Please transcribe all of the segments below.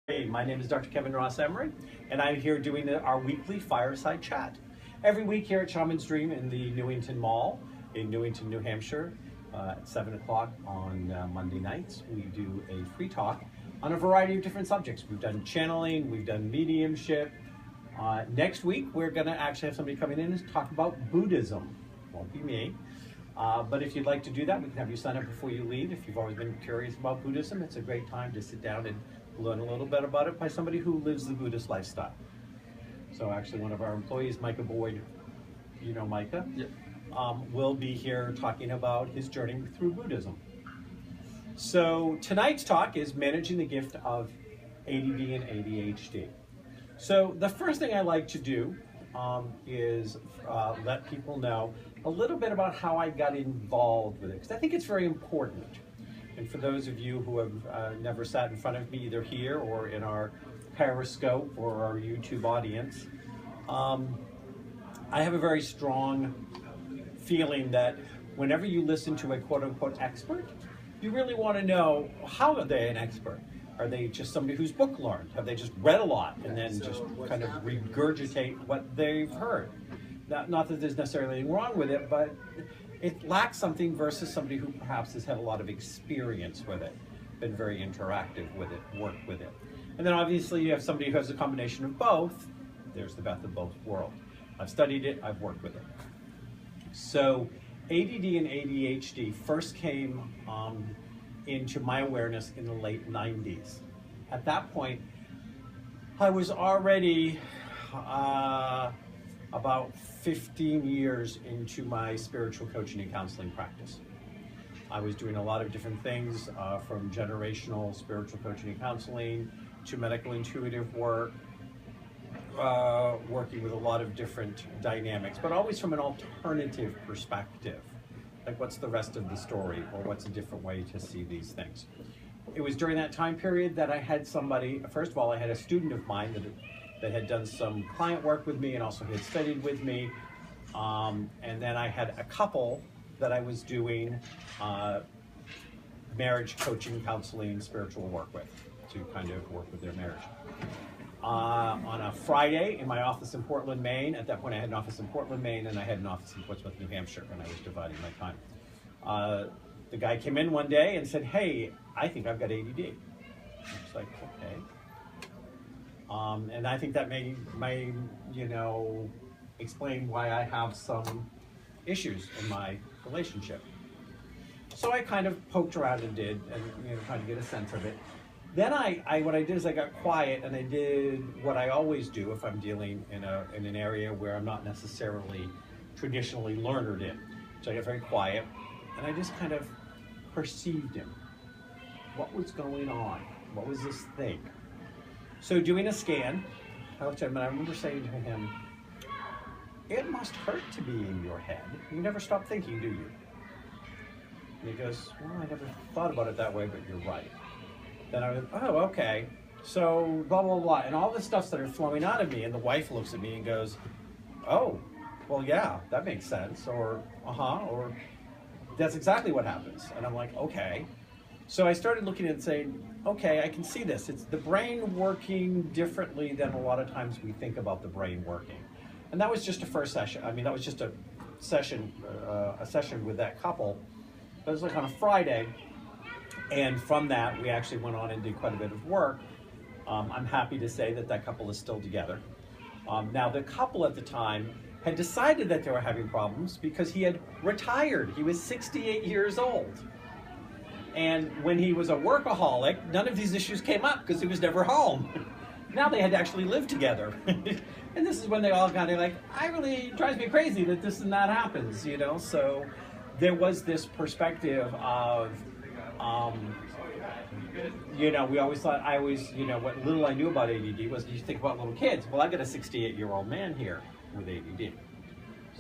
Hey, my name is Dr. Kevin Ross Emery, and I'm here doing our weekly fireside chat. Every week here at Shaman's Dream in the Newington Mall in Newington, New Hampshire, at 7 o'clock on Monday nights, we do a free talk on a variety of different subjects. We've done channeling, we've done mediumship. Next week, we're going to actually have somebody coming in and talk about Buddhism. Won't be me. But if you'd like to do that, we can have you sign up before you leave. If you've always been curious about Buddhism, it's a great time to sit down and learn a little bit about it by somebody who lives the Buddhist lifestyle. So actually one of our employees, Micah Boyd, you know Micah? Yep. Will be here talking about his journey through Buddhism. So tonight's talk is managing the gift of ADD and ADHD. So the first thing I like to do is let people know a little bit about how I got involved with it, because I think it's very important. And for those of you who have never sat in front of me, either here or in our Periscope or our YouTube audience, I have a very strong feeling that whenever you listen to a quote-unquote expert, you really want to know, how are they an expert? Are they just somebody who's book learned? Have they just read a lot and then just kind of regurgitate what they've heard? Not that there's necessarily anything wrong with it, but it lacks something versus somebody who perhaps has had a lot of experience with it, been very interactive with it, worked with it. And then obviously you have somebody who has a combination of both. There's the best of both worlds. I've studied it, I've worked with it. So ADD and ADHD first came into my awareness in the late 90s. At that point, I was already about 15 years into my spiritual coaching and counseling practice. I was doing a lot of different things, from generational spiritual coaching and counseling to medical intuitive work, working with a lot of different dynamics, but always from an alternative perspective. Like, what's the rest of the story, or what's a different way to see these things? It was during that time period that I had somebody, first of all, I had a student of mine that had done some client work with me and also had studied with me. And then I had a couple that I was doing marriage coaching, counseling, spiritual work with, to kind of work with their marriage. On a Friday in my office in Portland, Maine. At that point I had an office in Portland, Maine, and I had an office in Portsmouth, New Hampshire, and I was dividing my time. The guy came in one day and said, "Hey, I think I've got ADD." I was like, okay. And I think that may explain why I have some issues in my relationship. So I kind of poked around and tried to get a sense of it. Then what I did is I got quiet and I did what I always do if I'm dealing in an area where I'm not necessarily traditionally learned in. So I got very quiet and I just kind of perceived him. What was going on? What was this thing? So doing a scan, I looked at him and I remember saying to him, "It must hurt to be in your head. You never stop thinking, do you?" And he goes, "Well, I never thought about it that way, but you're right." Then I went, "Oh, okay. So blah, blah, blah." And all this stuff started flowing out of me. And the wife looks at me and goes, "Oh, well, yeah, that makes sense." Or, or "That's exactly what happens." And I'm like, okay. So I started looking at it and saying, okay, I can see this. It's the brain working differently than a lot of times we think about the brain working. And that was just a first session. I mean, that was just a session with that couple. It was like on a Friday. And from that, we actually went on and did quite a bit of work. I'm happy to say that couple is still together. Now, the couple at the time had decided that they were having problems because he had retired. He was 68 years old. And when he was a workaholic, none of these issues came up because he was never home. Now they had to actually live together. And this is when they all kind of like, it drives me crazy that this and that happens, So there was this perspective of, we always thought, what little I knew about ADD was you think about little kids. Well, I got a 68-year-old man here with ADD.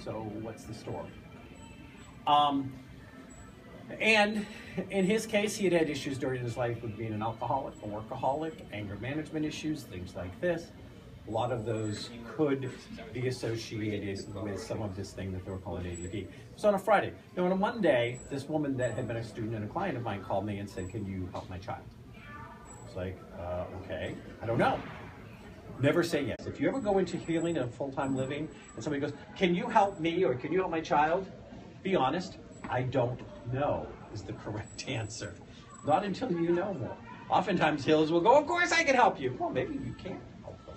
So what's the story? And in his case, he had had issues during his life with being an alcoholic, a workaholic, anger management issues, things like this. A lot of those could be associated with some of this thing that they were calling ADD. It was on a Friday. Now, on a Monday, this woman that had been a student and a client of mine called me and said, "Can you help my child?" like, okay, I don't know. Never say yes. If you ever go into healing and full-time living and somebody goes, can you help me or can you help my child? Be honest, I don't know is the correct answer. Not until you know more. Oftentimes healers will go, of course I can help you. Well, maybe you can't help them.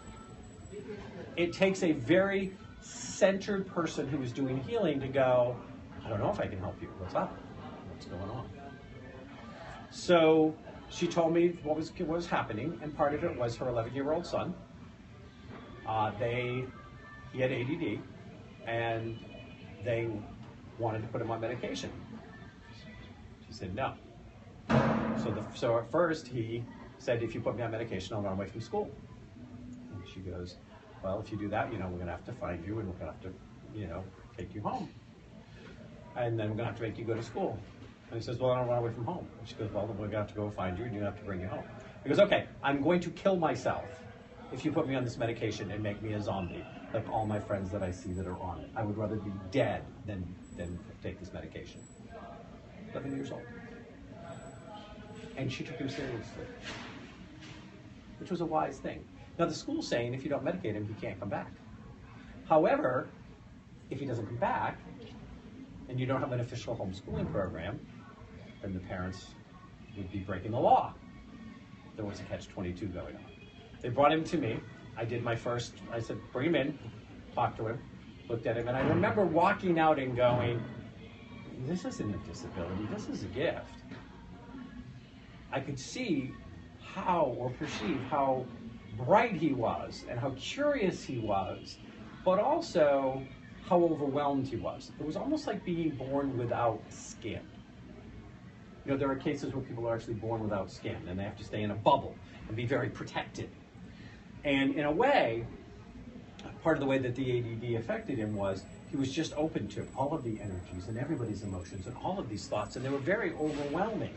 It takes a very centered person who is doing healing to go, I don't know if I can help you. What's up? What's going on? So she told me what was happening, and part of it was her 11-year-old son. He had ADD, and they wanted to put him on medication. She said no. So at first he said, if you put me on medication, I'll run away from school. And she goes, well, if you do that, we're going to have to find you, and we're going to have to, take you home. And then we're going to have to make you go to school. And he says, well, I don't run away from home. And she goes, well, then we're going to have to go find you, and you're going to have to bring you home. He goes, okay, I'm going to kill myself if you put me on this medication and make me a zombie, like all my friends that I see that are on it. I would rather be dead than take this medication. 11 years old. And she took him seriously, which was a wise thing. Now the school's saying if you don't medicate him, he can't come back. However, if he doesn't come back, and you don't have an official homeschooling program, then the parents would be breaking the law. There was a catch-22 going on. They brought him to me. I did my first, I said, bring him in, talked to him, looked at him, and I remember walking out and going, this isn't a disability, this is a gift. I could see how, or perceive how bright he was, and how curious he was, but also how overwhelmed he was. It was almost like being born without skin. There are cases where people are actually born without skin, and they have to stay in a bubble and be very protected. And in a way, part of the way that the ADD affected him was he was just open to all of the energies and everybody's emotions and all of these thoughts, and they were very overwhelming.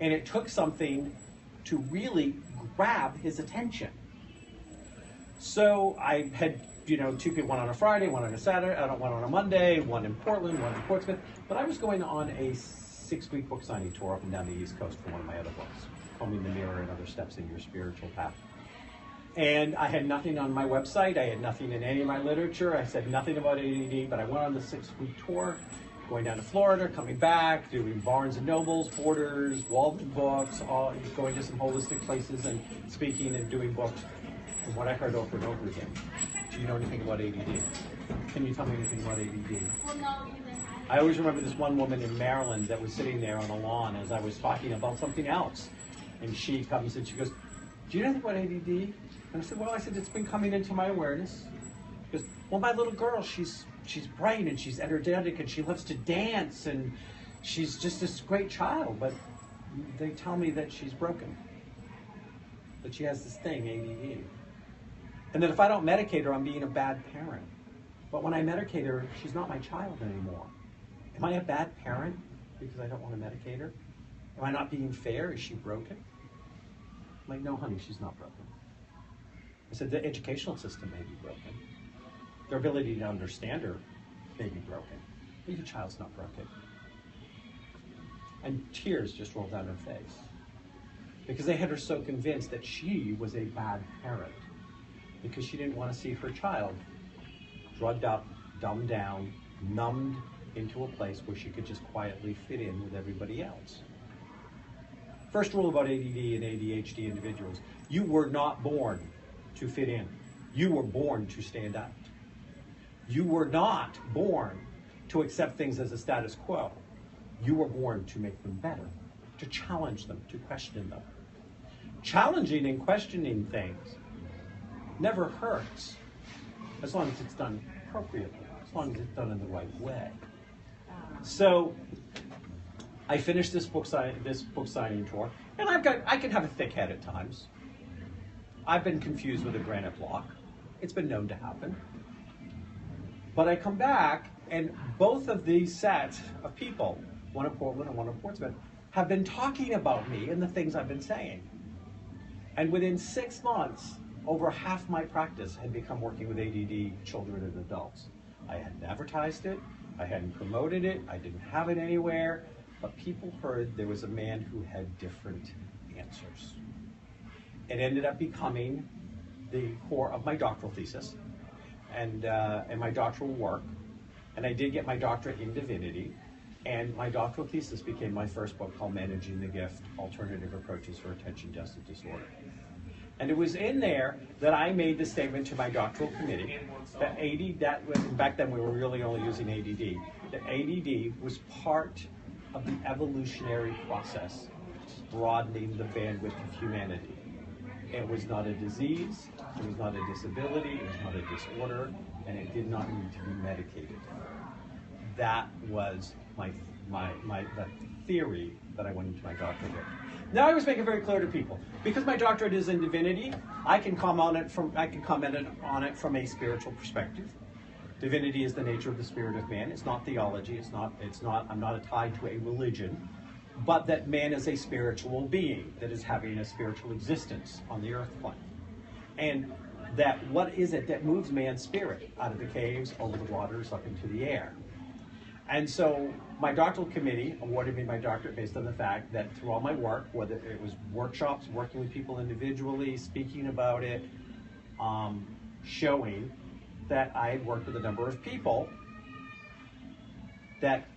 And it took something to really grab his attention. So I had, two people, one on a Friday, one on a Saturday, one on a Monday, one in Portland, one in Portsmouth. But I was going on a 6-week book signing tour up and down the East Coast for one of my other books, Combing the Mirror and Other Steps in Your Spiritual Path. And I had nothing on my website. I had nothing in any of my literature. I said nothing about ADD, but I went on the 6-week tour, going down to Florida, coming back, doing Barnes and Nobles, Borders, Walden Books, going to some holistic places and speaking and doing books. And what I heard over and over again, do you know anything about ADD? Can you tell me anything about ADD? Well, no. I always remember this one woman in Maryland that was sitting there on a lawn as I was talking about something else. And she comes and she goes, do you know anything about ADD? And I said, well, it's been coming into my awareness. She goes, well, my little girl, she's bright and she's energetic and she loves to dance and she's just this great child, but they tell me that she's broken, that she has this thing, ADD. And that if I don't medicate her, I'm being a bad parent. But when I medicate her, she's not my child anymore. Am I a bad parent because I don't want to medicate her? Am I not being fair? Is she broken? I'm like, no, honey, she's not broken. I said, the educational system may be broken. Their ability to understand her may be broken, but your child's not broken. And tears just rolled down her face because they had her so convinced that she was a bad parent because she didn't want to see her child drugged up, dumbed down, numbed into a place where she could just quietly fit in with everybody else. First rule about ADD and ADHD individuals, you were not born to fit in. You were born to stand out. You were not born to accept things as a status quo. You were born to make them better, to challenge them, to question them. Challenging and questioning things never hurts as long as it's done appropriately, as long as it's done in the right way. So I finished this book signing tour, and I can have a thick head at times. I've been confused with a granite block. It's been known to happen. But I come back, and both of these sets of people, one in Portland and one in Portsmouth, have been talking about me and the things I've been saying. And within 6 months, over half my practice had become working with ADD children and adults. I hadn't advertised it, I hadn't promoted it, I didn't have it anywhere, but people heard there was a man who had different answers. it ended up becoming the core of my doctoral thesis and my doctoral work. And I did get my doctorate in divinity. And my doctoral thesis became my first book called Managing the Gift, Alternative Approaches for Attention Deficit Disorder. And it was in there that I made the statement to my doctoral committee that back then we were really only using ADD, that ADD was part of the evolutionary process broadening the bandwidth of humanity. It was not a disease, it was not a disability, it was not a disorder, and it did not need to be medicated. That was the theory that I went into my doctorate with. Now I was making very clear to people, because my doctorate is in divinity, I can comment on it from a spiritual perspective. Divinity is the nature of the spirit of man. It's not theology. I'm not tied to a religion, but that man is a spiritual being that is having a spiritual existence on the earth plane. And that what is it that moves man's spirit out of the caves, over the waters, up into the air? And so my doctoral committee awarded me my doctorate based on the fact that through all my work, whether it was workshops, working with people individually, speaking about it, showing that I had worked with a number of people that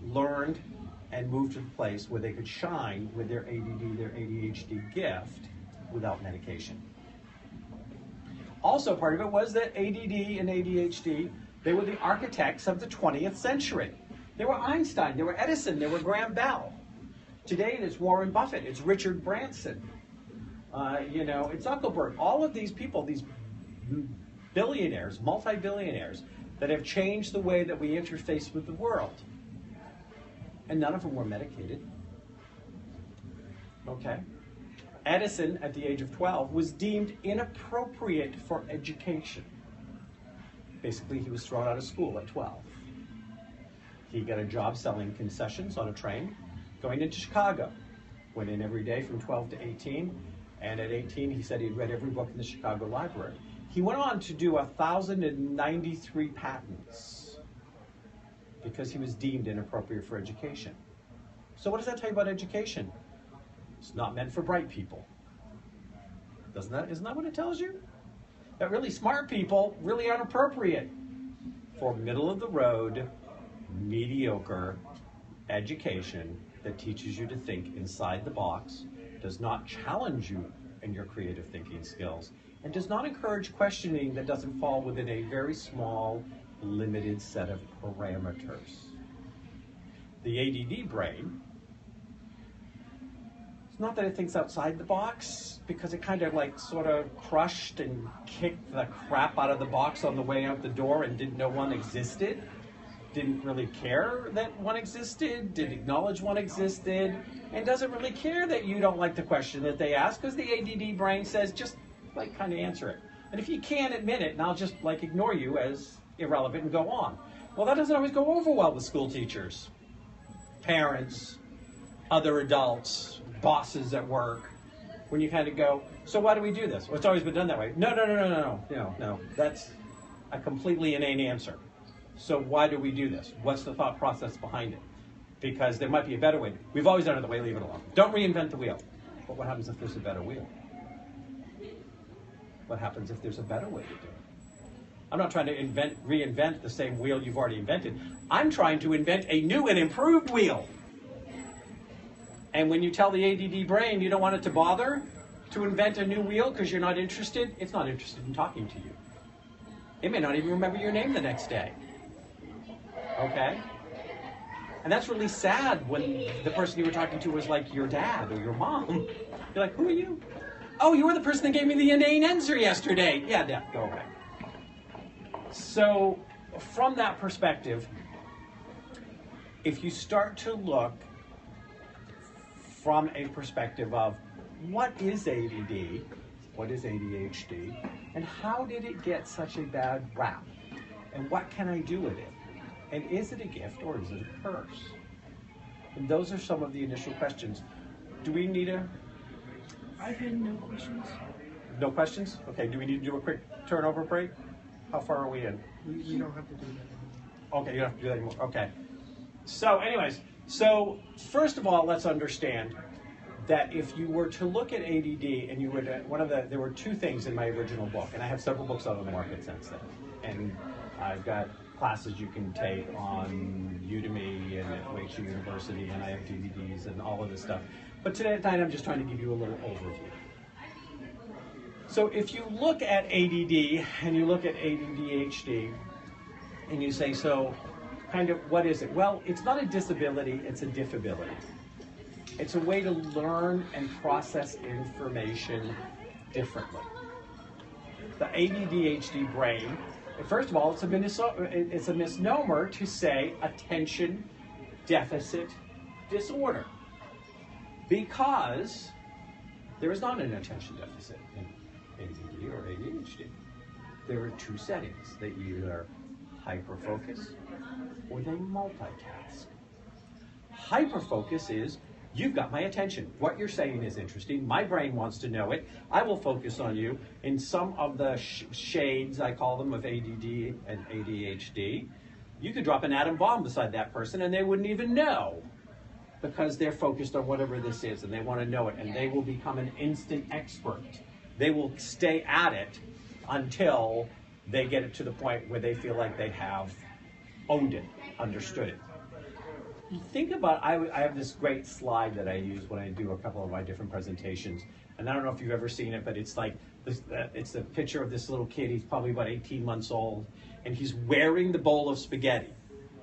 learned and moved to the place where they could shine with their ADD, their ADHD gift without medication. Also, part of it was that ADD and ADHD, they were the architects of the 20th century. They were Einstein, they were Edison, they were Graham Bell. Today, it's Warren Buffett, it's Richard Branson, it's Zuckerberg. All of these people, these billionaires, multi-billionaires, that have changed the way that we interface with the world. And none of them were medicated. Okay? Edison, at the age of 12, was deemed inappropriate for education. Basically, he was thrown out of school at 12. He got a job selling concessions on a train going into Chicago. Went in every day from 12 to 18, and at 18, he said he'd read every book in the Chicago library. He went on to do 1,093 patents because he was deemed inappropriate for education. So what does that tell you about education? It's not meant for bright people. Isn't that what it tells you? That really smart people really aren't appropriate for middle of the road, mediocre education that teaches you to think inside the box, does not challenge you in your creative thinking skills, and does not encourage questioning that doesn't fall within a very small, limited set of parameters. The ADD brain, it's not that it thinks outside the box, because it kind of sort of crushed and kicked the crap out of the box on the way out the door and didn't know one existed, didn't really care that one existed, didn't acknowledge one existed, and doesn't really care that you don't like the question that they ask, because the ADD brain says, just kind of answer it. And if you can't admit it, and I'll just ignore you as irrelevant and go on. Well, that doesn't always go over well with school teachers, parents, other adults, bosses at work, when you kind of go, so why do we do this? Well, it's always been done that way. No. That's a completely inane answer. So why do we do this? What's the thought process behind it? Because there might be a better way. We've always done it the way, leave it alone. Don't reinvent the wheel. But what happens if there's a better wheel? What happens if there's a better way to do it? I'm not trying to reinvent the same wheel you've already invented. I'm trying to invent a new and improved wheel. And when you tell the ADD brain you don't want it to bother to invent a new wheel because you're not interested, it's not interested in talking to you. It may not even remember your name the next day. Okay? And that's really sad when the person you were talking to was like your dad or your mom. You're like, who are you? Oh, you were the person that gave me the inane answer yesterday. Yeah, Dad, go away. So, from that perspective, if you start to look from a perspective of what is ADD, what is ADHD, and how did it get such a bad rap? And what can I do with it? And is it a gift or is it a curse? And those are some of the initial questions. Do we need a... I've had no questions. No questions? Okay, do we need to do a quick turnover break? How far are we in? You don't have to do that anymore. Okay, you don't have to do that anymore. Okay. So anyways, first of all, let's understand that if you were to look at ADD and you were to, there were two things in my original book, and I have several books out on the market since then. And I've got classes you can take on Udemy and at Wake University, and I have DVDs and all of this stuff. But today I'm just trying to give you a little overview. So if you look at ADD and you look at ADHD and you say, so kind of what is it? Well, it's not a disability, it's a diffability. It's a way to learn and process information differently. The ADHD brain, first of all, it's a misnomer to say attention deficit disorder, because there is not an attention deficit in ADD or ADHD. There are two settings. They either hyperfocus or they multitask. Hyperfocus is, you've got my attention. What you're saying is interesting. My brain wants to know it. I will focus on you. In some of the shades, I call them, of ADD and ADHD, you could drop an atom bomb beside that person and they wouldn't even know, because they're focused on whatever this is and they want to know it, and they will become an instant expert. They will stay at it until they get it to the point where they feel like they have owned it, understood it. You think about, I have this great slide that I use when I do a couple of my different presentations, and I don't know if you've ever seen it, but it's like this, it's the picture of this little kid. He's probably about 18 months old, and he's wearing the bowl of spaghetti,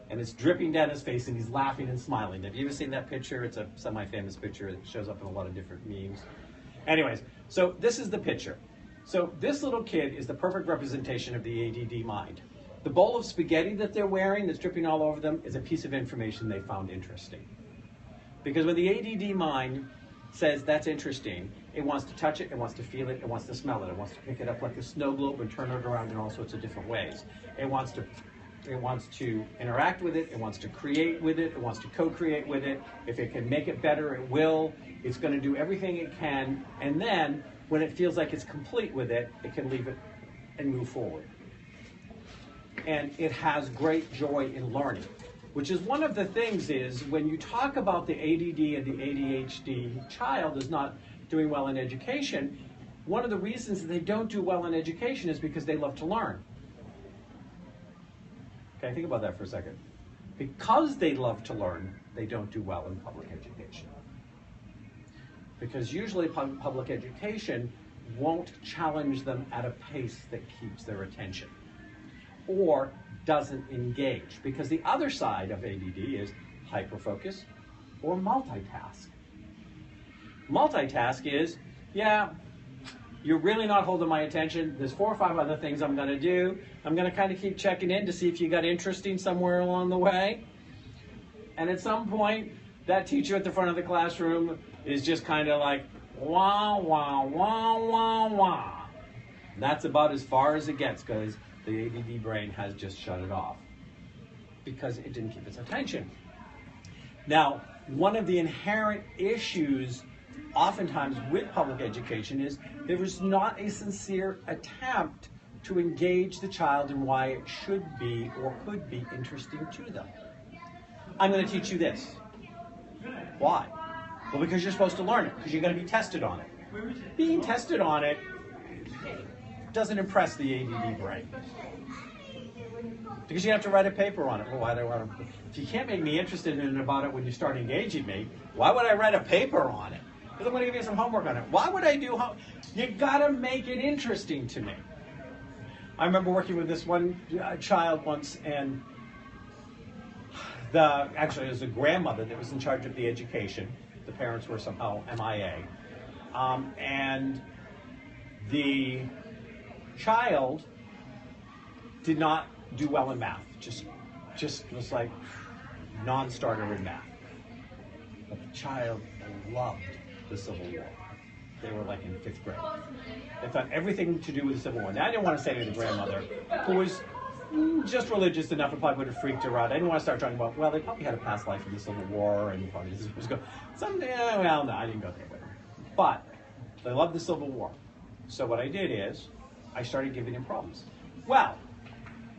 and it's dripping down his face, and he's laughing and smiling. Have you ever seen that picture? It's a semi-famous picture that shows up in a lot of different memes. Anyways, so this is the picture. So this little kid is the perfect representation of the ADD mind. The bowl of spaghetti that they're wearing that's dripping all over them is a piece of information they found interesting. Because when the ADD mind says that's interesting, it wants to touch it, it wants to feel it, it wants to smell it, it wants to pick it up like a snow globe and turn it around in all sorts of different ways. It wants to interact with it, it wants to create with it, it wants to co-create with it. If it can make it better, it will. It's going to do everything it can, and then when it feels like it's complete with it, it can leave it and move forward. And it has great joy in learning, which is one of the things is when you talk about the ADD and the ADHD child is not doing well in education, one of the reasons that they don't do well in education is because they love to learn. Okay, think about that for a second. Because they love to learn, they don't do well in public education. Because usually public education won't challenge them at a pace that keeps their attention, or doesn't engage, because the other side of ADD is hyperfocus or multitask. Multitask is, yeah, you're really not holding my attention. There's 4 or 5 other things I'm going to do. I'm going to kind of keep checking in to see if you got interesting somewhere along the way. And at some point, that teacher at the front of the classroom is just kind of like, wah, wah, wah, wah, wah. That's about as far as it gets, because the ADD brain has just shut it off because it didn't keep its attention. Now, one of the inherent issues oftentimes with public education is there is not a sincere attempt to engage the child in why it should be or could be interesting to them. I'm going to teach you this. Why? Well, because you're supposed to learn it, because you're going to be tested on it. Being tested on it doesn't impress the ADD brain, because you have to write a paper on it. Well, why do I want to? If you can't make me interested in it about it when you start engaging me, why would I write a paper on it? Because I'm going to give you some homework on it. Why would I do You got to make it interesting to me. I remember working with this one child once, and actually it was a grandmother that was in charge of the education. The parents were somehow MIA. And the child did not do well in math. Just was like non-starter in math. But the child loved the Civil War. They were like in 5th grade. They thought everything to do with the Civil War. Now, I didn't want to say to the grandmother, who was just religious enough, it probably would have freaked her out. I didn't want to start talking about, well, they probably had a past life in the Civil War, and probably this was going. Well, no, I didn't go there with her. But they loved the Civil War. So what I did is, I started giving him problems. Well,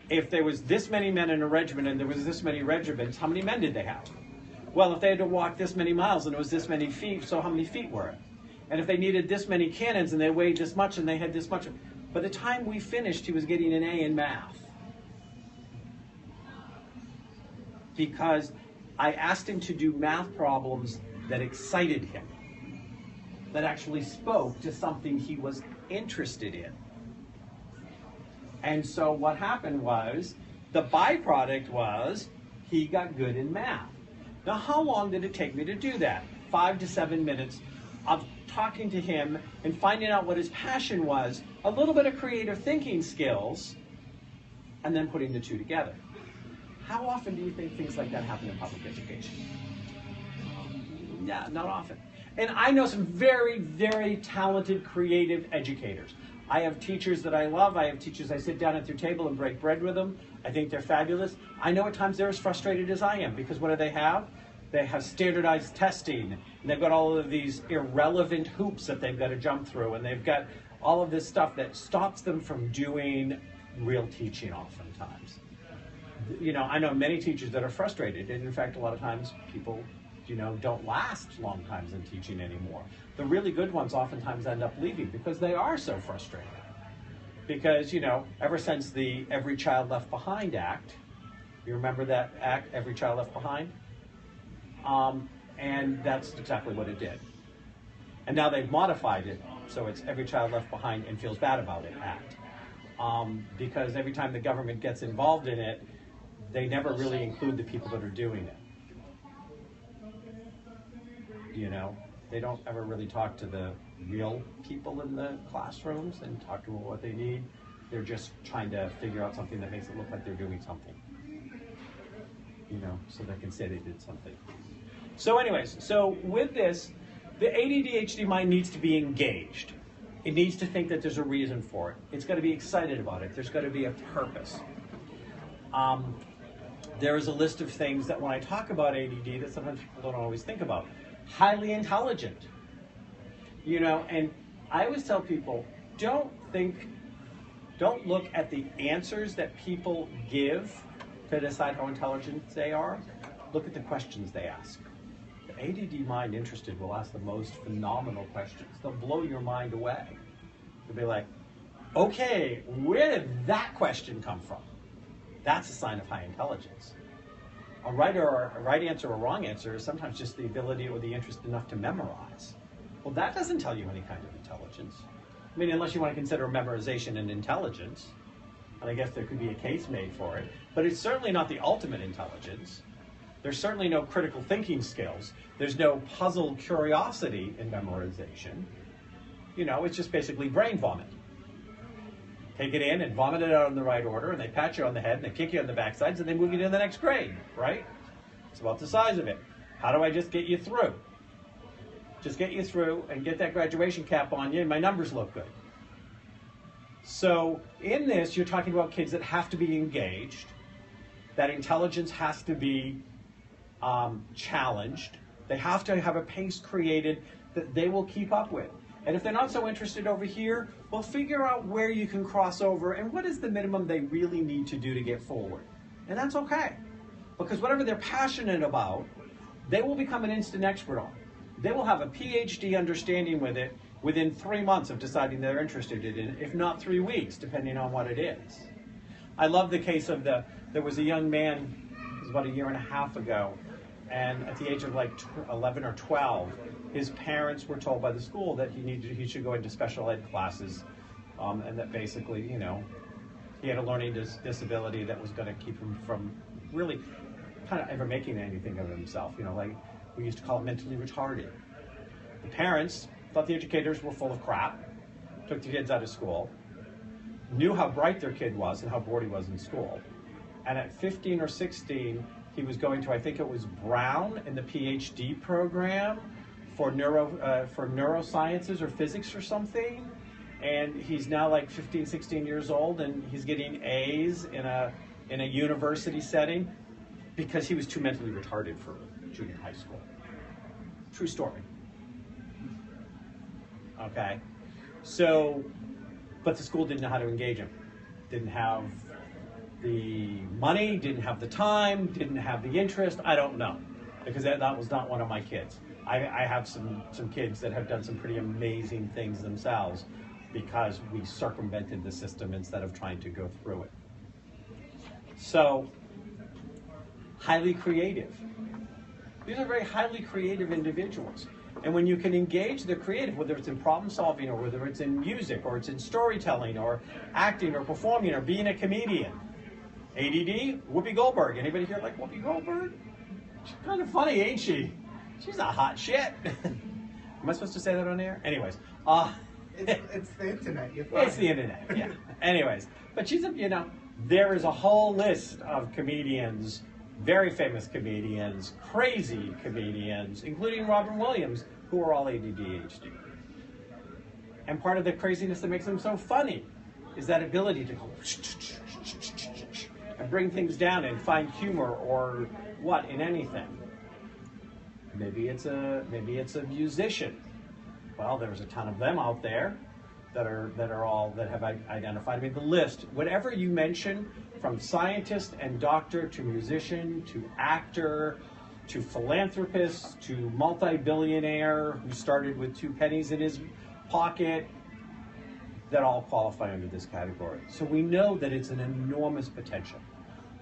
if there was this many men in a regiment and there was this many regiments, how many men did they have? Well, if they had to walk this many miles and it was this many feet, so how many feet were it? And if they needed this many cannons and they weighed this much and they had this much, by the time we finished, he was getting an A in math. Because I asked him to do math problems that excited him, that actually spoke to something he was interested in. And so what happened was, the byproduct was, he got good in math. Now, how long did it take me to do that? 5 to 7 minutes of talking to him and finding out what his passion was, a little bit of creative thinking skills, and then putting the two together. How often do you think things like that happen in public education? Yeah, not often. And I know some very, very talented, creative educators. I have teachers that I love. I have teachers I sit down at their table and break bread with them. I think they're fabulous. I know at times they're as frustrated as I am, because what do they have? They have standardized testing, and they've got all of these irrelevant hoops that they've got to jump through, and they've got all of this stuff that stops them from doing real teaching oftentimes. You know, I know many teachers that are frustrated, and in fact, a lot of times people, you know, don't last long times in teaching anymore. The really good ones oftentimes end up leaving because they are so frustrated. Because, you know, ever since the Every Child Left Behind Act, you remember that act, Every Child Left Behind? And that's exactly what it did. And now they've modified it, so it's Every Child Left Behind and Feels Bad About It Act. Because every time the government gets involved in it, they never really include the people that are doing it. You know, they don't ever really talk to the real people in the classrooms and talk to them what they need. They're just trying to figure out something that makes it look like they're doing something. You know, so they can say they did something. So anyways, so with this, the ADHD mind needs to be engaged. It needs to think that there's a reason for it. It's got to be excited about it. There's got to be a purpose. There is a list of things that when I talk about ADD that sometimes people don't always think about. Highly intelligent. You know, and I always tell people, don't look at the answers that people give to decide how intelligent they are. Look at the questions they ask. The ADD mind interested will ask the most phenomenal questions. They'll blow your mind away. They'll be like, okay, where did that question come from? That's a sign of high intelligence. A right answer or a wrong answer is sometimes just the ability or the interest enough to memorize. Well, that doesn't tell you any kind of intelligence. I mean, unless you want to consider memorization an intelligence, and I guess there could be a case made for it, but it's certainly not the ultimate intelligence. There's certainly no critical thinking skills. There's no puzzle curiosity in memorization. You know, it's just basically brain vomit. Take it in and vomit it out in the right order, and they pat you on the head, and they kick you on the backsides, and they move you to the next grade, right? It's about the size of it. How do I just get you through? Just get you through and get that graduation cap on you, and my numbers look good. So in this, you're talking about kids that have to be engaged, that intelligence has to be challenged. They have to have a pace created that they will keep up with. And if they're not so interested over here, well, figure out where you can cross over and what is the minimum they really need to do to get forward. And that's okay. Because whatever they're passionate about, they will become an instant expert on. They will have a PhD understanding with it within 3 months of deciding they're interested in it, if not 3 weeks, depending on what it is. I love the case of there was a young man, it was about a year and a half ago, and at the age of like 11 or 12, his parents were told by the school that he should go into special ed classes, and that basically, you know, he had a learning disability that was going to keep him from really kind of ever making anything of himself. You know, like we used to call it mentally retarded. The parents thought the educators were full of crap, took the kids out of school, knew how bright their kid was and how bored he was in school. And at 15 or 16, he was going to, I think it was Brown in the PhD program for neurosciences or physics or something. And he's now like 15, 16 years old, and he's getting A's in a university setting because he was too mentally retarded for junior high school. True story. Okay, so, but the school didn't know how to engage him. Didn't have the money, didn't have the time, didn't have the interest, I don't know. because that was not one of my kids. I have some kids that have done some pretty amazing things themselves because we circumvented the system instead of trying to go through it. So, highly creative. These are very highly creative individuals. And when you can engage the creative, whether it's in problem solving or whether it's in music or it's in storytelling or acting or performing or being a comedian. ADD, Whoopi Goldberg. Anybody here like Whoopi Goldberg? She's kind of funny, ain't she? She's a hot shit. Am I supposed to say that on air? Anyways. It's the internet. It's the internet, yeah. Anyways. But she's there is a whole list of comedians, very famous comedians, crazy comedians, including Robin Williams, who are all ADHD. And part of the craziness that makes them so funny is that ability to go and bring things down and find humor or what in anything. Maybe it's a musician. Well, there's a ton of them out there that have identified. I mean, the list, whatever you mention, from scientist and doctor to musician to actor to philanthropist to multi-billionaire who started with 2 pennies in his pocket, that all qualify under this category. So we know that it's an enormous potential.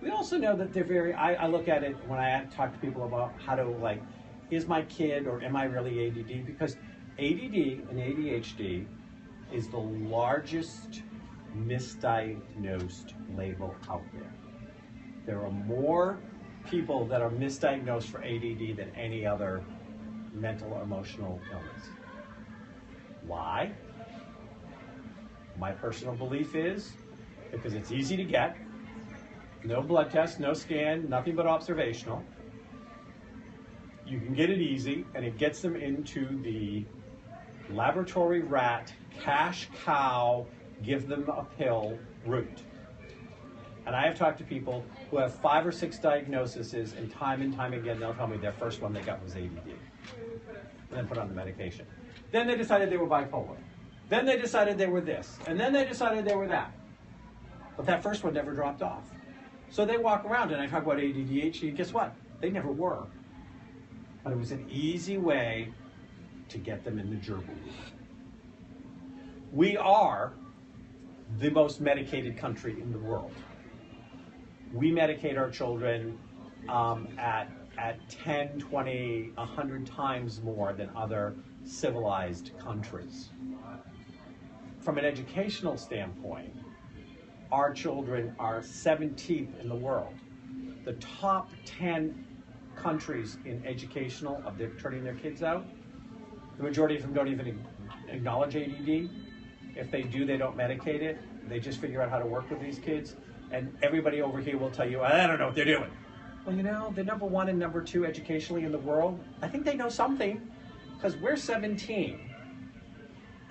We also know that they're very, I look at it when I talk to people about how to, is my kid or am I really ADD? Because ADD and ADHD is the largest misdiagnosed label out there. There are more people that are misdiagnosed for ADD than any other mental or emotional illness. Why? My personal belief is because it's easy to get, no blood test, no scan, nothing but observational. You can get it easy, and it gets them into the laboratory rat, cash cow, give them a pill route. And I have talked to people who have 5 or 6 diagnoses, and time again, they'll tell me their first one they got was ADD. And then put on the medication. Then they decided they were bipolar. Then they decided they were this. And then they decided they were that. But that first one never dropped off. So they walk around, and I talk about ADHD, and guess what? They never were. But it was an easy way to get them in the gerbil room. We are the most medicated country in the world. We medicate our children at 10, 20, 100 times more than other civilized countries. From an educational standpoint, our children are 17th in the world. The top 10 countries in educational of their turning their kids out, the majority of them don't even acknowledge ADD. If they do, they don't medicate it. They just figure out how to work with these kids. And everybody over here will tell you, I don't know what they're doing. Well, they're number 1 and number 2 educationally in the world. I think they know something, because we're 17.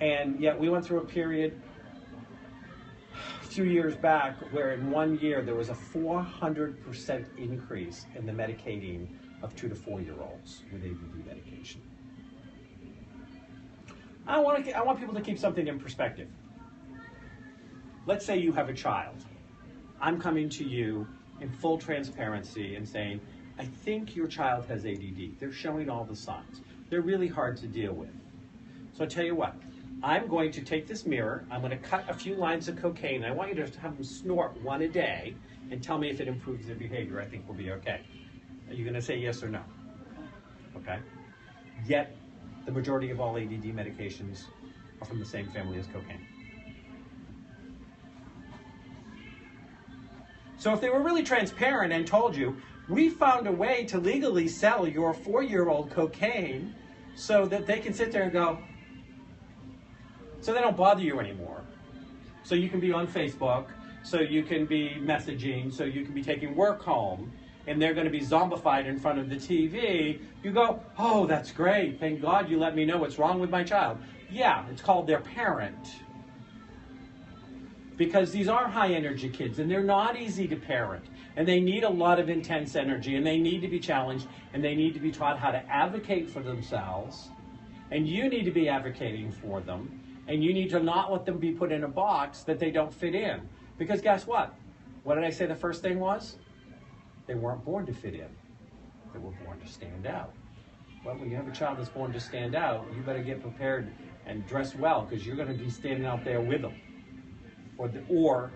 And yet we went through a period a few years back where in 1 year there was a 400% increase in the medicating of 2 to 4-year-olds with ADD medication. I want people to keep something in perspective. Let's say you have a child. I'm coming to you in full transparency and saying, I think your child has ADD. They're showing all the signs. They're really hard to deal with. So I tell you what, I'm going to take this mirror, I'm going to cut a few lines of cocaine, and I want you to have them snort 1 a day and tell me if it improves their behavior. I think we'll be okay. Are you going to say yes or no? Okay. Yet, the majority of all ADD medications are from the same family as cocaine. So if they were really transparent and told you, we found a way to legally sell your 4-year-old cocaine so that they can sit there and go, so they don't bother you anymore. So you can be on Facebook, so you can be messaging, so you can be taking work home, and they're going to be zombified in front of the TV. You go, oh, that's great. Thank God you let me know what's wrong with my child. Yeah, it's called their parent. Because these are high-energy kids, and they're not easy to parent. And they need a lot of intense energy, and they need to be challenged, and they need to be taught how to advocate for themselves. And you need to be advocating for them. And you need to not let them be put in a box that they don't fit in. Because guess what? What did I say the first thing was? They weren't born to fit in. that were born to stand out. Well, when you have a child that's born to stand out, you better get prepared and dress well, because you're going to be standing out there with them. Or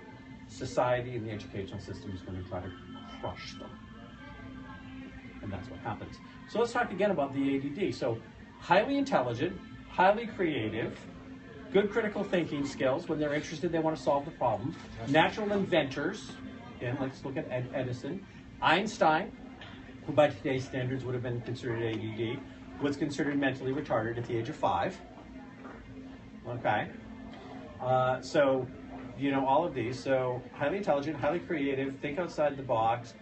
society and the educational system is going to try to crush them. And that's what happens. So let's talk again about the ADD. So highly intelligent, highly creative, good critical thinking skills. When they're interested, they want to solve the problem. Natural inventors. Again, let's look at Edison. Einstein, who by today's standards would have been considered ADD, was considered mentally retarded at the age of 5. Okay. So, you know, all of these. So highly intelligent, highly creative, think outside the box,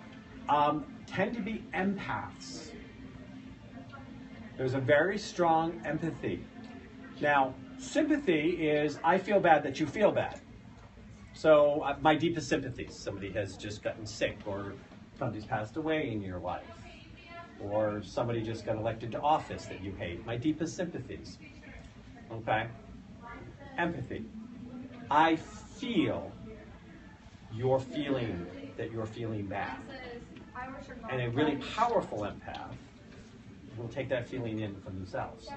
tend to be empaths. There's a very strong empathy. Now, sympathy is, I feel bad that you feel bad. So my deepest sympathies. Somebody has just gotten sick, or somebody's passed away in your life, or somebody just got elected to office that you hate. My deepest sympathies. Okay? Empathy. I feel you're feeling that you're feeling bad. And a really powerful empath will take that feeling in for themselves.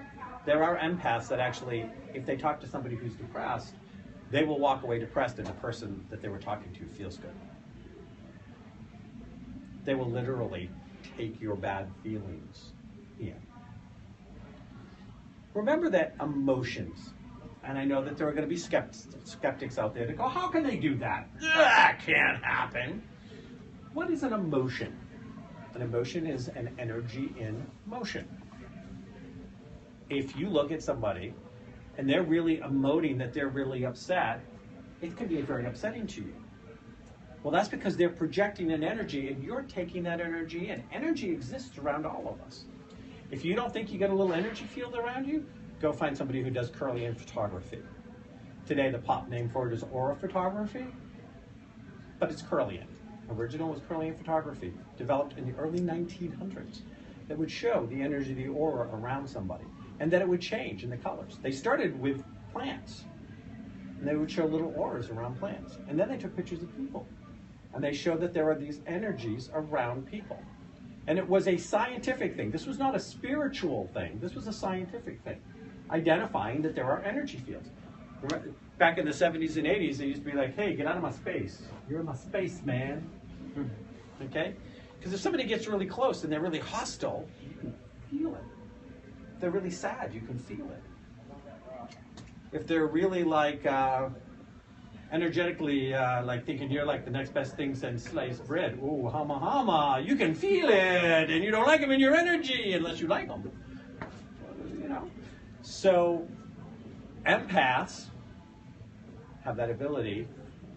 There are empaths that actually, if they talk to somebody who's depressed, they will walk away depressed and the person that they were talking to feels good. They will literally take your bad feelings in. Remember that emotions, and I know that there are going to be skeptics out there that go, how can they do that? That can't happen. What is an emotion? An emotion is an energy in motion. If you look at somebody and they're really emoting that they're really upset, it can be very upsetting to you. Well, that's because they're projecting an energy and you're taking that energy in. Energy exists around all of us. If you don't think you get a little energy field around you, go find somebody who does Kirlian photography. Today, the pop name for it is aura photography, but it's Kirlian. Original was Kirlian photography, developed in the early 1900s, that would show the energy of the aura around somebody, and that it would change in the colors. They started with plants, and they would show little auras around plants. And then they took pictures of people, and they showed that there are these energies around people. And it was a scientific thing. This was not a spiritual thing. This was a scientific thing, identifying that there are energy fields. Back in the 70s and 80s, they used to be like, hey, get out of my space. You're in my space, man. Okay? Because if somebody gets really close and they're really hostile, you can feel it. If they're really sad, you can feel it. If they're really like energetically like thinking you're like the next best thing since sliced bread, ooh, hama hama, you can feel it, and you don't like them in your energy unless you like them. You know? So empaths have that ability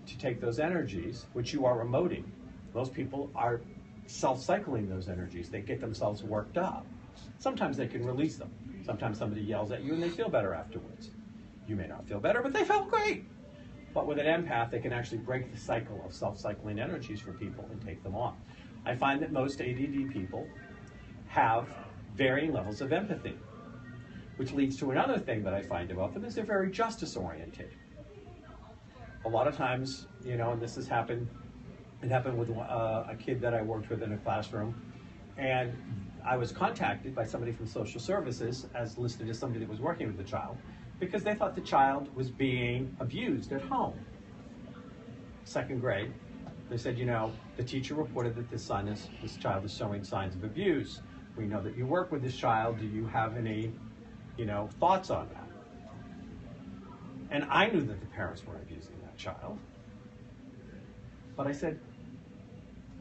to take those energies, which you are emoting. Most people are self-cycling those energies. They get themselves worked up. Sometimes they can release them. Sometimes somebody yells at you and they feel better afterwards. You may not feel better, but they felt great. But with an empath, they can actually break the cycle of self-cycling energies for people and take them on. I find that most ADD people have varying levels of empathy, which leads to another thing that I find about them is they're very justice-oriented. A lot of times, you know, and this has happened, it happened with a kid that I worked with in a classroom, and I was contacted by somebody from social services as listed as somebody that was working with the child, because they thought the child was being abused at home. 2nd grade, they said, you know, the teacher reported that this child is showing signs of abuse. We know that you work with this child. Do you have any, you know, thoughts on that? And I knew that the parents were abusing that child. But I said,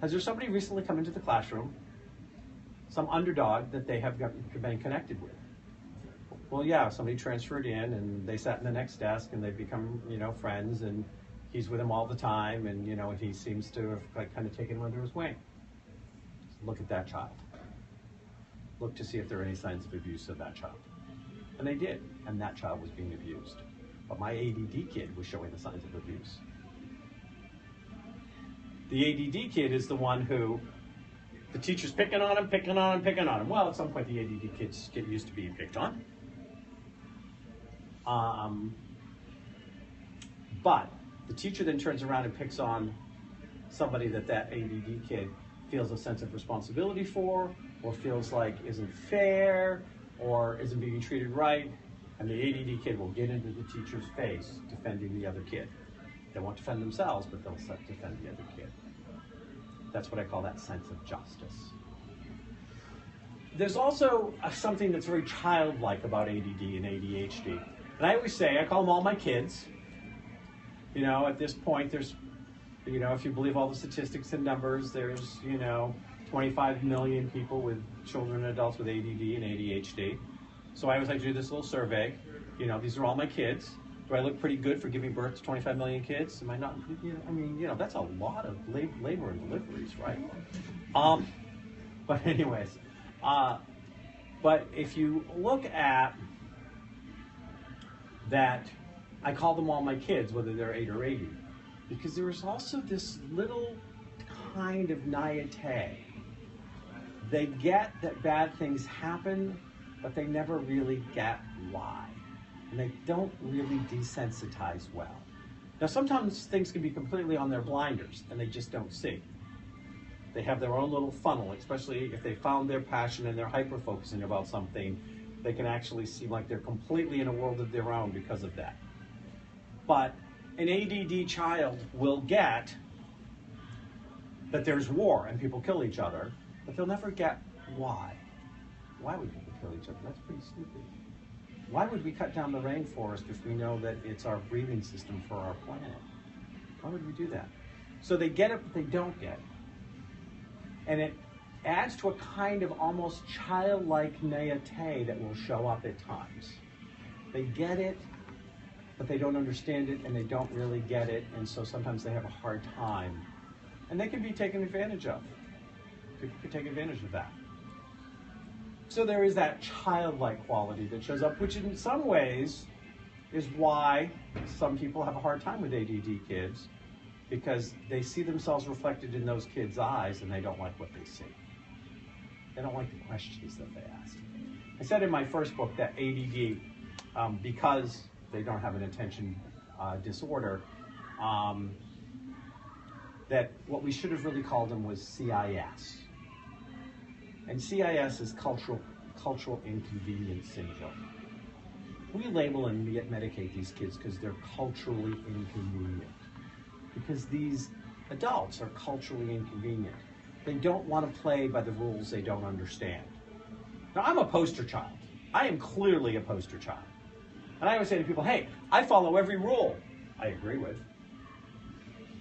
has there somebody recently come into the classroom, some underdog that they have been connected with? Well, yeah, somebody transferred in and they sat in the next desk and they've become, you know, friends, and he's with him all the time, and, you know, he seems to have kind of taken him under his wing. Look at that child. Look to see if there are any signs of abuse of that child. And they did, and that child was being abused. But my ADD kid was showing the signs of abuse. The ADD kid is the one who the teacher's picking on him, picking on him, picking on him. Well, at some point the ADD kids get used to being picked on. But the teacher then turns around and picks on somebody that ADD kid feels a sense of responsibility for, or feels like isn't fair or isn't being treated right, and the ADD kid will get into the teacher's face defending the other kid. They won't defend themselves, but they'll defend the other kid. That's what I call that sense of justice. There's also something that's very childlike about ADD and ADHD. And I always say, I call them all my kids. You know, at this point, there's, you know, if you believe all the statistics and numbers, there's, 25 million people with children and adults with ADD and ADHD. So I always like to do this little survey. These are all my kids. Do I look pretty good for giving birth to 25 million kids? Am I not? That's a lot of labor and deliveries, right? But anyways, but if you look at that, I call them all my kids, whether they're 8 or 80, because there is also this little kind of naivete. They get that bad things happen, but they never really get why. And they don't really desensitize well. Now, sometimes things can be completely on their blinders, and they just don't see. They have their own little funnel, especially if they found their passion and they're hyper-focusing about something, they can actually seem like they're completely in a world of their own because of that. But an ADD child will get that there's war and people kill each other, but they'll never get why. Why would people kill each other? That's pretty stupid. Why would we cut down the rainforest if we know that it's our breathing system for our planet? Why would we do that? So they get it, but they don't get it. And it adds to a kind of almost childlike naivete that will show up at times. They get it, but they don't understand it, and they don't really get it, and so sometimes they have a hard time. And they can be taken advantage of. People can take advantage of that. So there is that childlike quality that shows up, which in some ways is why some people have a hard time with ADD kids, because they see themselves reflected in those kids' eyes and they don't like what they see. They don't like the questions that they ask. I said in my first book that ADD, because they don't have an attention disorder, that what we should have really called them was CIS. And CIS is cultural inconvenience syndrome. We label and medicate these kids because they're culturally inconvenient. Because these adults are culturally inconvenient. They don't want to play by the rules they don't understand. Now, I'm a poster child. I am clearly a poster child. And I always say to people, hey, I follow every rule I agree with.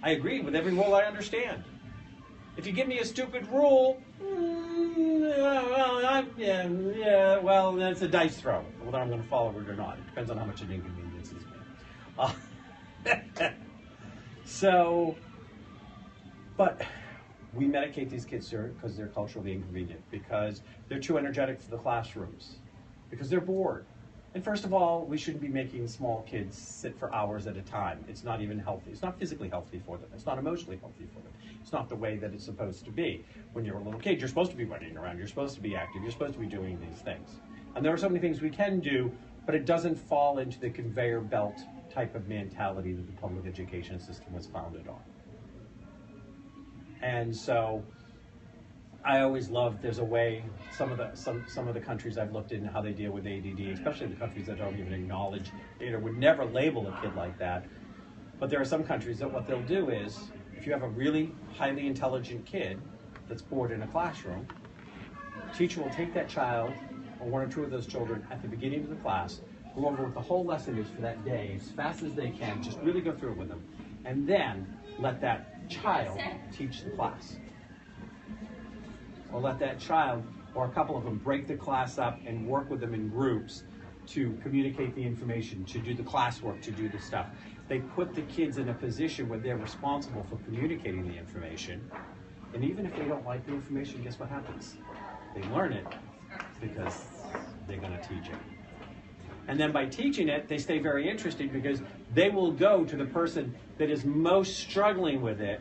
I agree with every rule I understand. If you give me a stupid rule, well, that's a dice throw, whether I'm going to follow it or not. It depends on how much it inconveniences me. But we medicate these kids because they're culturally inconvenient, because they're too energetic for the classrooms, because they're bored. And first of all, we shouldn't be making small kids sit for hours at a time. It's not even healthy. It's not physically healthy for them. It's not emotionally healthy for them. It's not the way that it's supposed to be. When you're a little kid, you're supposed to be running around. You're supposed to be active. You're supposed to be doing these things. And there are so many things we can do, but it doesn't fall into the conveyor belt type of mentality that the public education system was founded on. And so I always love, there's a way, some of the countries I've looked in how they deal with ADD, especially the countries that don't even acknowledge it or would never label a kid like that. But there are some countries that what they'll do is, if you have a really highly intelligent kid that's bored in a classroom, the teacher will take that child, or one or two of those children, at the beginning of the class, go over what the whole lesson is for that day as fast as they can, just really go through it with them, and then let that child teach the class. Or let that child, or a couple of them, break the class up and work with them in groups to communicate the information, to do the classwork, to do the stuff. They put the kids in a position where they're responsible for communicating the information. And even if they don't like the information, guess what happens? They learn it because they're going to teach it. And then by teaching it, they stay very interested because they will go to the person that is most struggling with it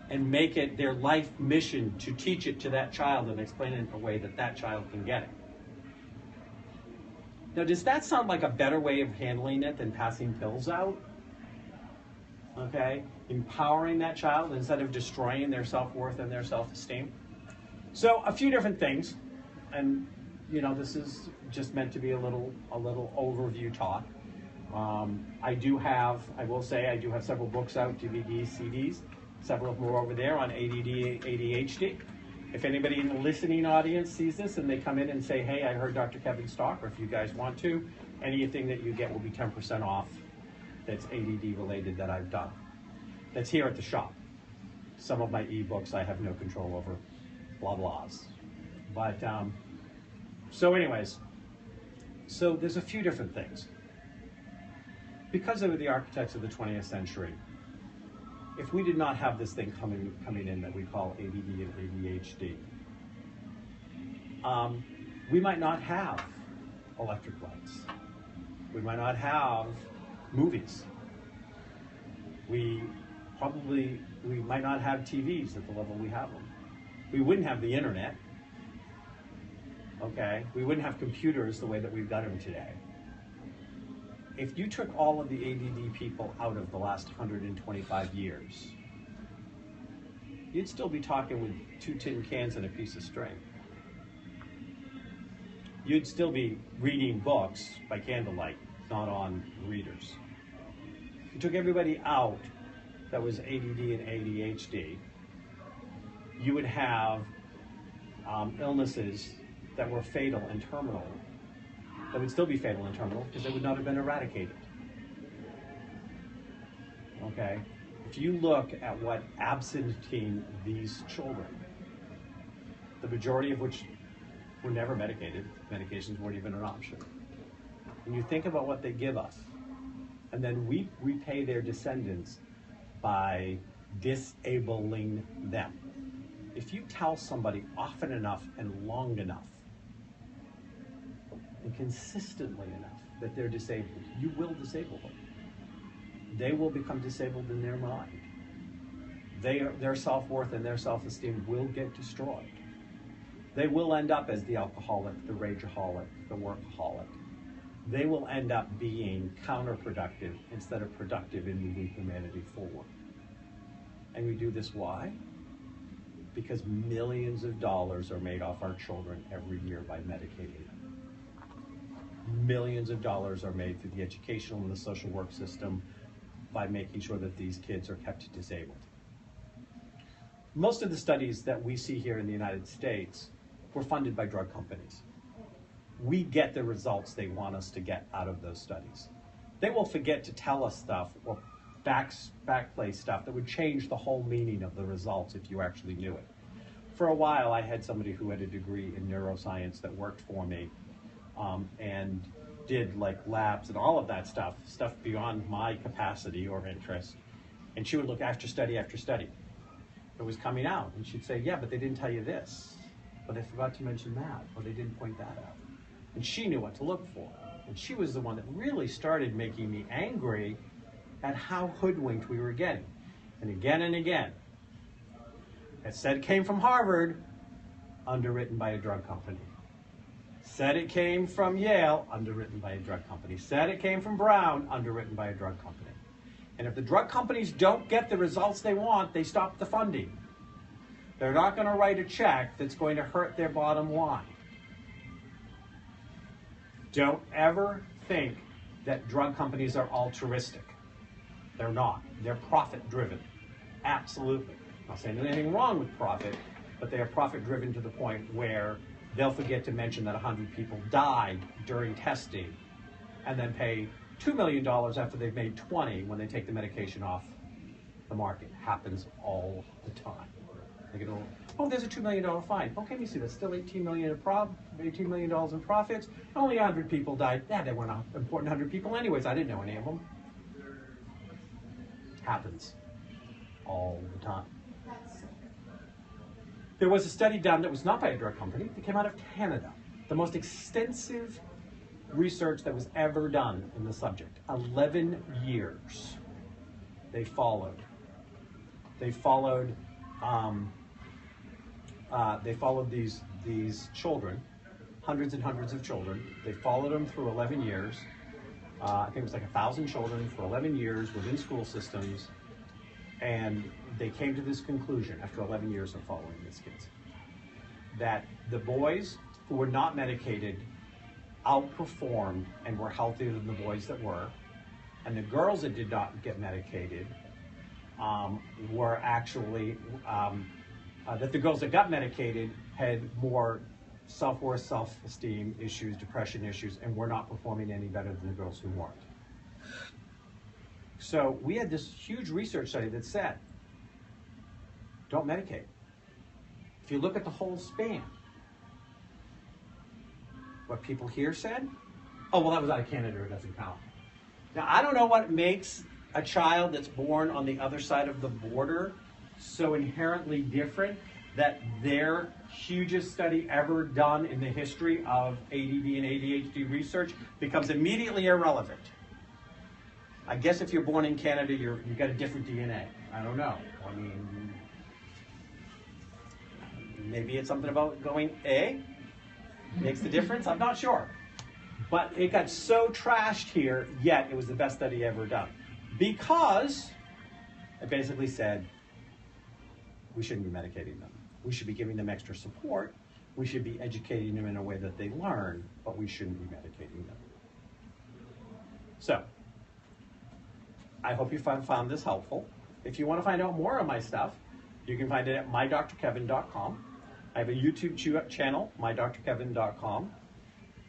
and make it their life mission to teach it to that child and explain it in a way that that child can get it. Now, does that sound like a better way of handling it than passing pills out? Okay? Empowering that child instead of destroying their self-worth and their self-esteem. So, a few different things. and you know, this is just meant to be a little overview talk. I will say I do have several books out, DVDs, CDs. Several of them are over there on ADD, ADHD. If anybody in the listening audience sees this and they come in and say, hey, I heard Dr. Kevin's talk, or if you guys want to, anything that you get will be 10% off that's ADD related that I've done. That's here at the shop. Some of my ebooks I have no control over, blah blahs. But, so anyways, so there's a few different things. Because they were the architects of the 20th century, if we did not have this thing coming in that we call ADD and ADHD, we might not have electric lights. We might not have movies. We might not have TVs at the level we have them. We wouldn't have the internet. Okay? We wouldn't have computers the way that we've got them today. If you took all of the ADD people out of the last 125 years, you'd still be talking with 2 tin cans and a piece of string. You'd still be reading books by candlelight, not on readers. If you took everybody out that was ADD and ADHD, you would have illnesses that were fatal and terminal, that would still be fatal and terminal because they would not have been eradicated. Okay? If you look at what absentee these children, the majority of which were never medicated, medications weren't even an option. When you think about what they give us, and then we repay their descendants by disabling them. If you tell somebody often enough and long enough, and consistently enough that they're disabled, you will disable them. They will become disabled in their mind. Their self-worth and their self-esteem will get destroyed. They will end up as the alcoholic, the rageaholic, the workaholic. They will end up being counterproductive instead of productive in moving humanity forward. And we do this why? Because millions of dollars are made off our children every year by medicating them. Millions of dollars are made through the educational and the social work system by making sure that these kids are kept disabled. Most of the studies that we see here in the United States were funded by drug companies. We get the results they want us to get out of those studies. They will forget to tell us stuff or backplay stuff that would change the whole meaning of the results if you actually knew it. For a while, I had somebody who had a degree in neuroscience that worked for me and did like labs and all of that stuff beyond my capacity or interest. And she would look after study that was coming out. And she'd say, yeah, but they didn't tell you this, but they forgot to mention that, or they didn't point that out. And she knew what to look for. And she was the one that really started making me angry at how hoodwinked we were getting. And again, it said it came from Harvard, underwritten by a drug company. Said it came from Yale, underwritten by a drug company. Said it came from Brown, underwritten by a drug company. And if the drug companies don't get the results they want, they stop the funding. They're not going to write a check that's going to hurt their bottom line. Don't ever think that drug companies are altruistic. They're not. They're profit-driven. Absolutely. I'm not saying there's anything wrong with profit, but they are profit-driven to the point where they'll forget to mention that 100 people died during testing and then pay $2 million after they've made 20 when they take the medication off the market. Happens all the time. They get, oh, there's a $2 million fine. Okay, you see, that's still $18 million in profits. Only 100 people died. Yeah, they weren't important 100 people anyways. I didn't know any of them. Happens all the time. There was a study done that was not by a drug company. That came out of Canada. The most extensive research that was ever done in the subject. 11 years they followed. They followed these children, hundreds and hundreds of children. They followed them through 11 years. I think it was like 1,000 children for 11 years within school systems. And they came to this conclusion after 11 years of following these kids. that the boys who were not medicated outperformed and were healthier than the boys that were, and the girls that did not get medicated were actually, that the girls that got medicated had more self-worth, self-esteem issues, depression issues, and were not performing any better than the girls who weren't. So we had this huge research study that said, don't medicate. If you look at the whole span, what people here said, oh, well, that was out of Canada, it doesn't count. Now, I don't know what makes a child that's born on the other side of the border so inherently different that their hugest study ever done in the history of ADD and ADHD research becomes immediately irrelevant. I guess if you're born in Canada, you've got a different DNA. I don't know. I mean, maybe it's something about going A makes the difference. I'm not sure. But it got so trashed here, yet it was the best study ever done. Because it basically said we shouldn't be medicating them. We should be giving them extra support. We should be educating them in a way that they learn, but we shouldn't be medicating them. So, I hope you found this helpful. If you want to find out more of my stuff, you can find it at mydrkevin.com. I have a YouTube channel, mydrkevin.com.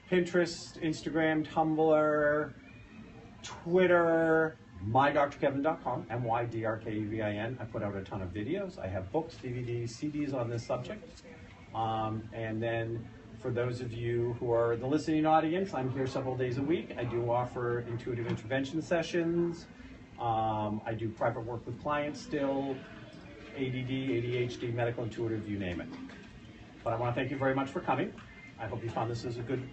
Pinterest, Instagram, Tumblr, Twitter, mydrkevin.com, MYDRKEVIN. I put out a ton of videos. I have books, DVDs, CDs on this subject. And then for those of you who are the listening audience, I'm here several days a week. I do offer intuitive intervention sessions. I do private work with clients still, ADD, ADHD, medical, intuitive, you name it. But I want to thank you very much for coming. I hope you found this as a good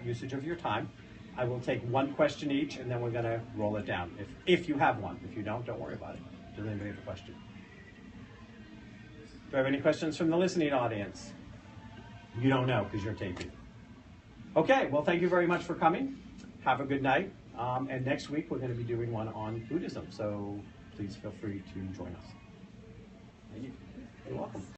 usage of your time. I will take one question each, and then we're going to roll it down. If you have one. If you don't worry about it. Does anybody have a question? Do I have any questions from the listening audience? You don't know because you're taping. Okay, well, thank you very much for coming. Have a good night. And next week, we're going to be doing one on Buddhism. So please feel free to join us. Thank you. You're welcome.